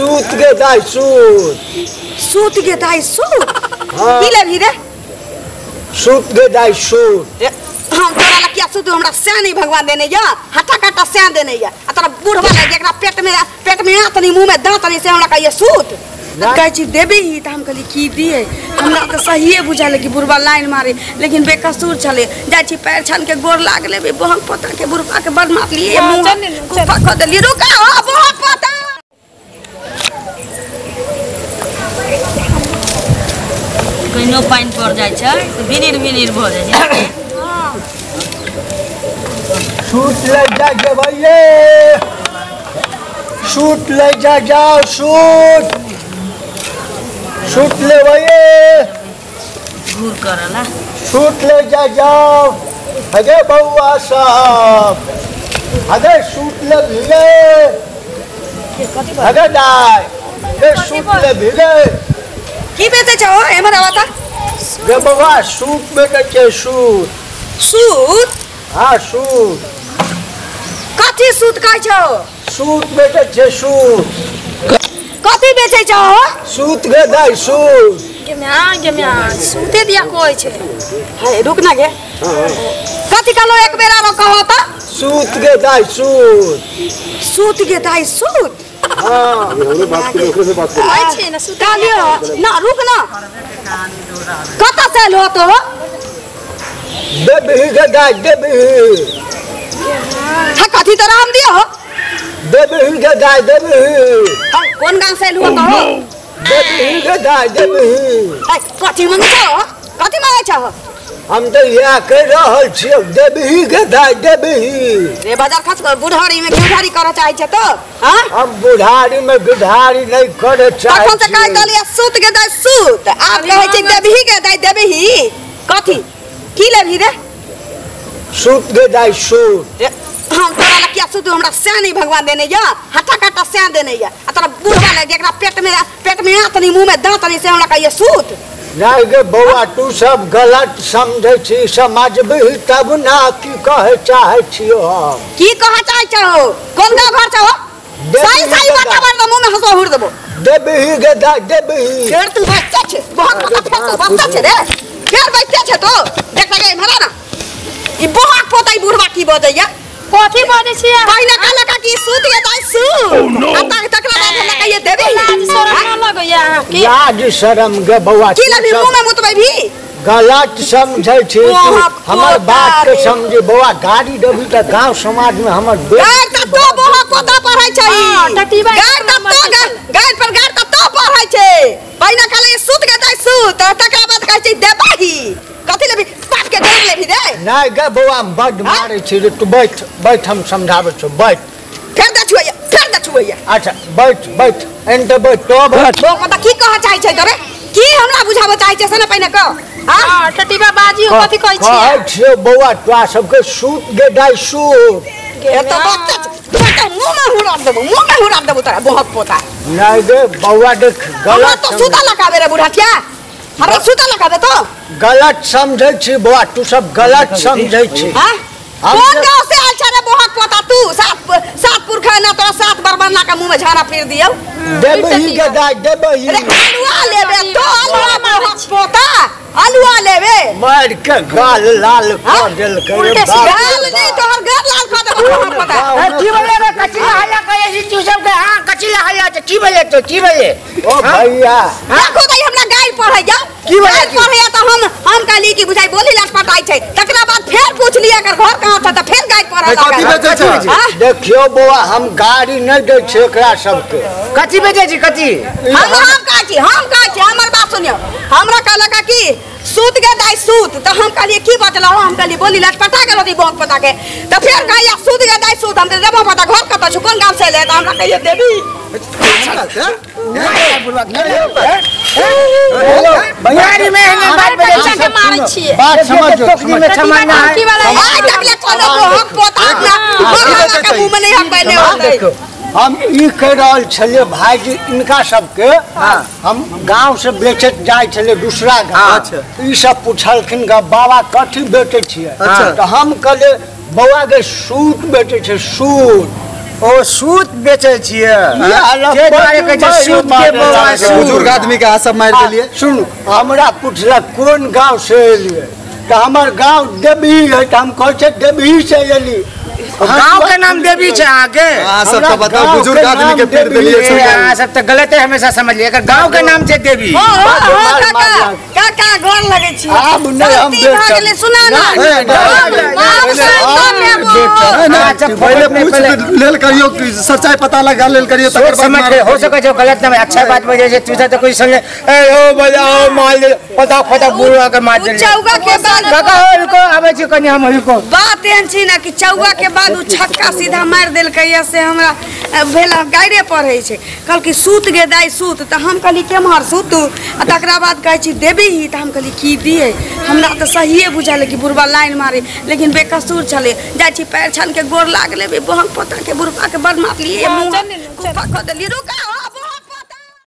सूत गे दाई सूत। सूत गे दाई सूत। हाँ। की ले भी रे? सूत गे दाई सूत। हम तोरा ला क्या सूत हमरा से नहीं भगवान देने या हटा कटा से देने या आ तोरा बूढ़वा लगे एकरा पेट में आतनी मुंह में दांत नहीं से हमरा का ये सूत कहै छी देबे ही त हम कहली की दिए हमरा त सहीए बुझाले कि बुढ़वा लाइन मारे लेकिन बेकसूर छले जाय छी पैर छान के गोर लाग लेबे बहन पोता के बुढ़वा के बड़ मार लिए मुंह कुफा क देली रुका हो बहन पोता कहिनो पानी पड़ जाय छै त बिनीर भ जाय छै। सूट ले जा भैये सूट ले जा जाओ सूट ले भैये घूर करला सूट ले जा जाओ। अगे बउआ साहब अगे सूट ले भिगे अगे दाई ए सूट ले भिगे की बेचे छो एमर आवता गे बउआ सूट बेचे छे सूट। सूत हाँ सूट कथी सूत कहै छो? सूट बेचे छे सूट। कथी बेचे छो? सूट गे दाई सूट। गेम्या सूते दिया कोई छे है रुक ना गे कथी कहलो एक बेरा रो कहो त सूट गे दाई सूट। सूत गे दाई सूत। हाँ बात करो अच्छे ना सूत लियो ना रुक ना कत से लो तो देबही गे दाई देबही हा कथी तो राम दियो देबही गे दाई देबही हम कोन गांव से लो तो देबही गे दाई देबही कथी मांगे छो कथी मांगे छो? हम तो यह कह रहल छियै देबही गे दाई देबही। रे बाजार खस बुढ़ारी में गिरधारी करे चाहे छे तो हां हम बुढ़ारी में गिरधारी नहीं करे चाहे तखन से कह दलिया सूत गे दाई सूत आप कहै छी देबही गे दाई देबही कथी की लेबही रे? सूट गे दाई सूट। हम तोरा ला क्या सूत हमरा से नहीं भगवान देने या हटा कटा से देने या आ तोरा बूढ़वा लगे एकरा पेट में आतनी मुंह में दांत नहीं से हमरा का ये सूत नहीं गे बउआ तू सब गलत समझे छी समझबही तब ना की कहे चाहे छियो हम। की कहे चाहे छो? कोन गांव घर छो? सही बताबर त मुंह में हंसो हुर देबो। देबही गे दाई देबही। फेर तू बच्चा छे बहुत फेर तू बच्चा छे रे फेर बच्चा छे तो देख लगे हमरा ना ई बहुत पोताई बुढ़वा की बजैया कथी बजै छी? पहिला कहला का की सूत गे दाई सूत आता तकरा बाद हमरा का ये देबी लाज शरम न लगैया की? लाज शरम गे बउआ की लबी मुंह में मुतबै भी गलत समझे छी हमर बात के समझे बउआ गाड़ी देबी त गांव समाज में हमर गाय त तो बहुत पोता पढ़ै छै टटीबा गाय पर गाय त तो पढ़ै छै पहिला कहला सूत गे दाई सूत तकरा बाद कहै छै देबही कथि लेबी बाप के गाय लेबी रे? नहीं गे बउआ बड मारे छी रे तू बैठ हम समझाबै छौ बैठ फेर दछुइया अच्छा बैठ एंड बैठ तो बैठ तो पता की कह चाहे छै तोरे की हमरा बुझाबो चाहे छै से ना पहिने कह हां टटीबा बाजी कथी कहै छी? कहै छियै बउआ तोरा सबके सूट गे दाई सूट। ए तो बच्चा मुंह में हुरा देबो तोरा बहुत पोता नहीं गे बउआ देख हमरा गलत तो सूता लगाबे रे बुढ़ाटिया हमरा सूता लगाबे तो गलत समझे छी बउआ तू सब गलत समझे छी। हां कौन गांव से आल छरे बहुत पोता तू सात पुरखा ना तोरा सात बरबरना के मुंह में झाड़ा फिर दियो देबही गे दाई देबही। अरे अलुआ लेबे तो अलुआ बहुत पोता अलुआ लेबे मार के गाल लाल कर देल करे गाल नहीं तोहर गाल लाल कर देबो बहुत पोता की बोले रे कच्ची हल्ला करे छी तू सब के हां कच्ची हल्ला की बोले तो की बोले ओ भैया देखो त हमरा गाय पढ़ै जा की बोले पढ़ै त हम कहली कि बुझाई बोली लाट पटाई छै तकरा बाद फेर पूछ लिया कर घर कहां था त फेर गाय पढ़ै लगा देखियो बउआ हम गाड़ी नहीं दे छै एकरा सबके कच्ची बेचे छी कच्ची हम कहै छी हमर बात सुनियो हमरा कहला का की सूत गे दाई सूत त हम कहलिए की बतला हम कहली बोली लाट पटा गेलो दी बहुत पता के त फेर कहया सूत गे दाई सूत हम देबो पता घर कत छ कोन गांव से ले त हमरा कहिए देबी गाड़ी में बात बेचे के मारै छी बात समझो समझना की वाला आ तकले कोनो बहुत पोता ना हमरा के मुंह में नहीं हम पहले होतै हम ई कह रहल छलिए भाईजी इनका सबके हम गांव से बेचत जाय छले दूसरा गांव ई सब पूछलखिन ग बाबा कथी बेचे छिए तो हम कहले बउआ के सूट बेचे छै सूट ओ सूत बेचे छिए के द्वारे कहै छै सूत के बौआ बुजुर्ग आदमी के सब मार देलिए। सुन हमरा पूछलक कोन गांव से एलिए तो हमार गांव देवी है तो हम कहे देवी से एली। गांव के नाम देवी छै आगे हां सब तो बताओ बुजुर्ग आदमी के पेड़ देलिए। हां सब तो गलत है हमेशा समझ लिए अगर गांव के नाम छै देवी। काका गोर लगे छी अब नहीं हम भागले सुना ना पहले पूछ लेल करियो सच्चाई पता लगा लेल करियो तकर बाद समझ हो सके छै गलत ना अच्छा बात बजे छै तू तो कोई संगे ए ओ बजाओ मार दे पता पता बुढ़वा के मार दे चौगा के बाद काका को आवे छै कनी हम को बात एहन छी ना कि चौगा के बाद उ छक्का सीधा मार देल कहिया से हमरा भेला गाइरे पढ़े छै कल की सूत गे दाई सूत त हम कहली केमहर सूत आ तकरा बाद कहै छी देबी ही त हम कहली की दिए हमरा त सहिए बुझाले कि बुढ़वा लाइन मारे लेकिन बेकसूर छले जाय छी पैर छन के गोर लाग लेबे बहन पोता के बुढ़वा के बड़ मार लिए मुंह कुफा क देली रुका